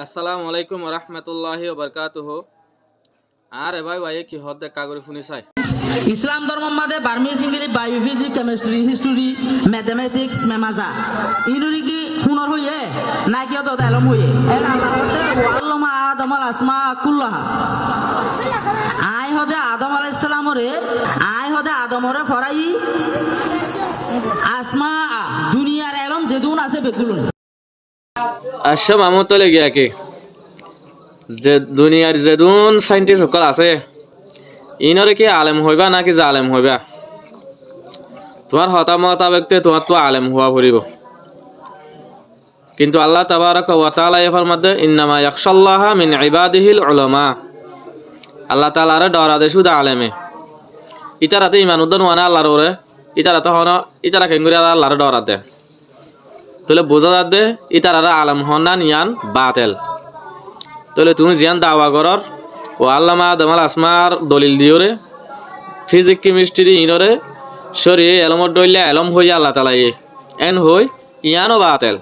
আসসালামু আলাইকুম রহমতুল্লাহি ওবরকাতুহ। আরে ভাই কি হদ দেখা করে শুনি চাই ইসলাম ধর্ম মাঝে Burmese English biophysics chemistry history mathematics মেমাজা ইনুরি কি হুনর হইয়ে নাকি অত এলম হইয়ে এর আল্লাহতে ওয়াল্লামা আদম আল আসমা কুল্লাহা আই হদে আদম আলাইহিস সালামরে আদমরে ফরাই আসমা দুনিয়ার এলম যেদুন আছে বেকুলুন আচ্ছা মামুদ তলে গিয়া কি যে দুনিয়ার যেদুন সাইন্টিস্ট সকল আছে ইনরে কি আলেম হইবা নাকি জালেম হইবা? তোমার মোতাবেক তোমার তো আলেম হওয়া পড়িব, কিন্তু আল্লাহ তাবারাক ওয়া তাআলা এর ফরমাতে ইন্নামা ইয়াখশাল্লাহা মিন ইবাদিহিল উলামা। আল্লাহ তাআলার ডরা দে শুধু আলেমে ইতারাতে ইমান উদ্দান ওয়ানা আল্লাহর ওরে ইতারাতে হন ইতারা কেঙ্গুরি আল্লাহর ডরা দে তাহলে বোঝা যাচ্ছে ইতারা আলেম হন না নিয়ান বাতেল। তাহলে তুমি জিয়ান দাওয়া করর ও আল্লামা আদম আল আসমার দলিল দিওরে ফিজিক্স কেমিস্ট্রি ইনরে সরিয়ে এলমর ডইলে এলম হইয়া আল্লাহ তাআলা এন হই ইয়ানো বাতেল।